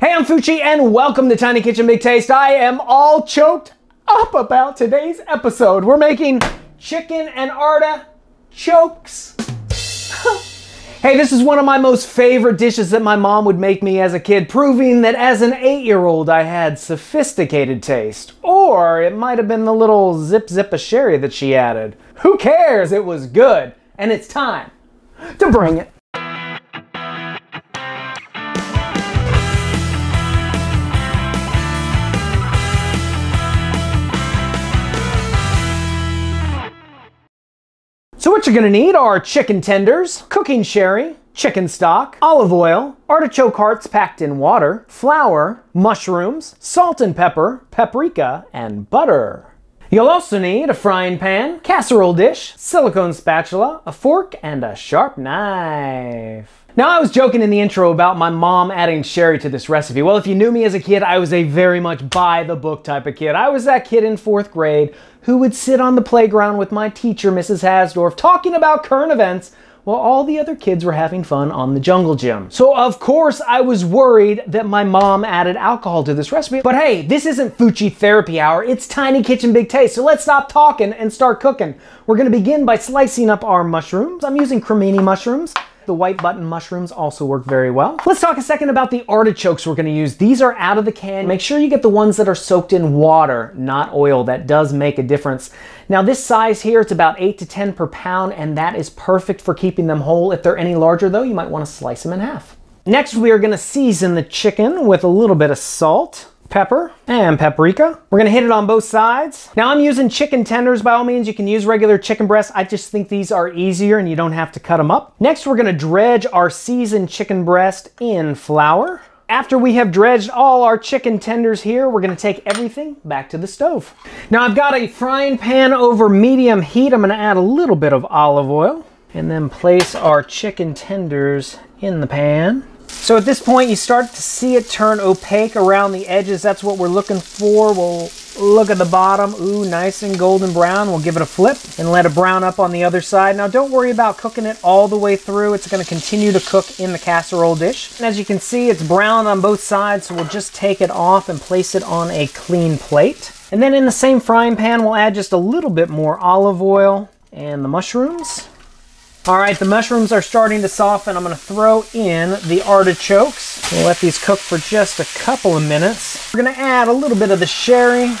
Hey, I'm Fucci and welcome to Tiny Kitchen Big Taste. I am all choked up about today's episode. We're making chicken and artichokes. Hey, this is one of my most favorite dishes that my mom would make me as a kid, proving that as an 8-year-old I had sophisticated taste. Or it might have been the little zip of sherry that she added. Who cares? It was good. And it's time to bring it. So what you're gonna need are chicken tenders, cooking sherry, chicken stock, olive oil, artichoke hearts packed in water, flour, mushrooms, salt and pepper, paprika, and butter. You'll also need a frying pan, casserole dish, silicone spatula, a fork, and a sharp knife. Now, I was joking in the intro about my mom adding sherry to this recipe. Well, if you knew me as a kid, I was a very much by-the-book type of kid. I was that kid in 4th grade who would sit on the playground with my teacher, Mrs. Hasdorf, talking about current events while all the other kids were having fun on the jungle gym. So, of course, I was worried that my mom added alcohol to this recipe. But hey, this isn't Fucci Therapy Hour. It's Tiny Kitchen Big Taste. So let's stop talking and start cooking. We're gonna begin by slicing up our mushrooms. I'm using cremini mushrooms. The white button mushrooms also work very well. Let's talk a second about the artichokes we're gonna use. These are out of the can. Make sure you get the ones that are soaked in water, not oil. That does make a difference. Now this size here, it's about 8 to 10 per pound, and that is perfect for keeping them whole. If they're any larger though, you might wanna slice them in half. Next, we are gonna season the chicken with a little bit of salt, pepper, and paprika. We're gonna hit it on both sides. Now I'm using chicken tenders. By all means, you can use regular chicken breasts. I just think these are easier and you don't have to cut them up. Next, we're gonna dredge our seasoned chicken breast in flour. After we have dredged all our chicken tenders here, we're gonna take everything back to the stove. Now I've got a frying pan over medium heat. I'm gonna add a little bit of olive oil and then place our chicken tenders in the pan. So at this point, you start to see it turn opaque around the edges. That's what we're looking for. We'll look at the bottom. Ooh, nice and golden brown. We'll give it a flip and let it brown up on the other side. Now, don't worry about cooking it all the way through. It's going to continue to cook in the casserole dish. And as you can see, it's brown on both sides, so we'll just take it off and place it on a clean plate. And then in the same frying pan, we'll add just a little bit more olive oil and the mushrooms. All right, the mushrooms are starting to soften. I'm gonna throw in the artichokes. We'll let these cook for just a couple of minutes. We're gonna add a little bit of the sherry,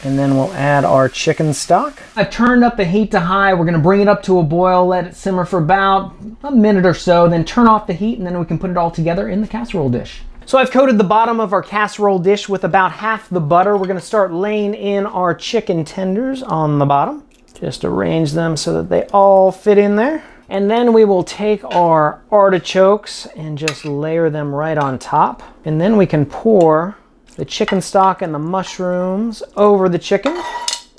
and then we'll add our chicken stock. I've turned up the heat to high. We're gonna bring it up to a boil, let it simmer for about a minute or so, then turn off the heat, and then we can put it all together in the casserole dish. So I've coated the bottom of our casserole dish with about half the butter. We're gonna start laying in our chicken tenders on the bottom. Just arrange them so that they all fit in there. And then we will take our artichokes and just layer them right on top. And then we can pour the chicken stock and the mushrooms over the chicken.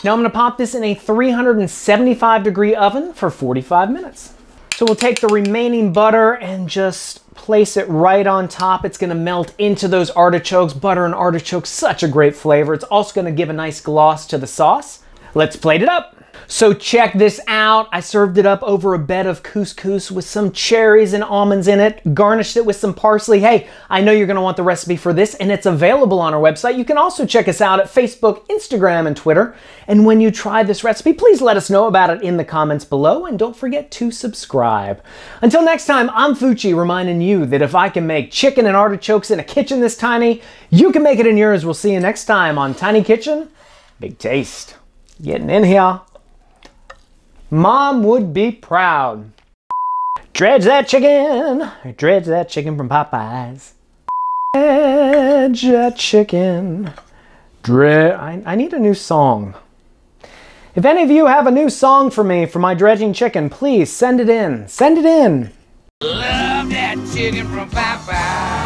Now I'm gonna pop this in a 375-degree oven for 45 minutes. So we'll take the remaining butter and just place it right on top. It's gonna melt into those artichokes. Butter and artichokes, such a great flavor. It's also gonna give a nice gloss to the sauce. Let's plate it up. So check this out. I served it up over a bed of couscous with some cherries and almonds in it, garnished it with some parsley. Hey, I know you're gonna want the recipe for this, and it's available on our website. You can also check us out at Facebook, Instagram, and Twitter. And when you try this recipe, please let us know about it in the comments below, and don't forget to subscribe. Until next time, I'm Fucci, reminding you that if I can make chicken and artichokes in a kitchen this tiny, you can make it in yours. We'll see you next time on Tiny Kitchen Big Taste. Getting in here. Mom would be proud. Dredge that chicken from Popeyes. Dredge that chicken. I need a new song. If any of you have a new song for me for my dredging chicken, please send it in. Send it in. Love that chicken from Popeyes.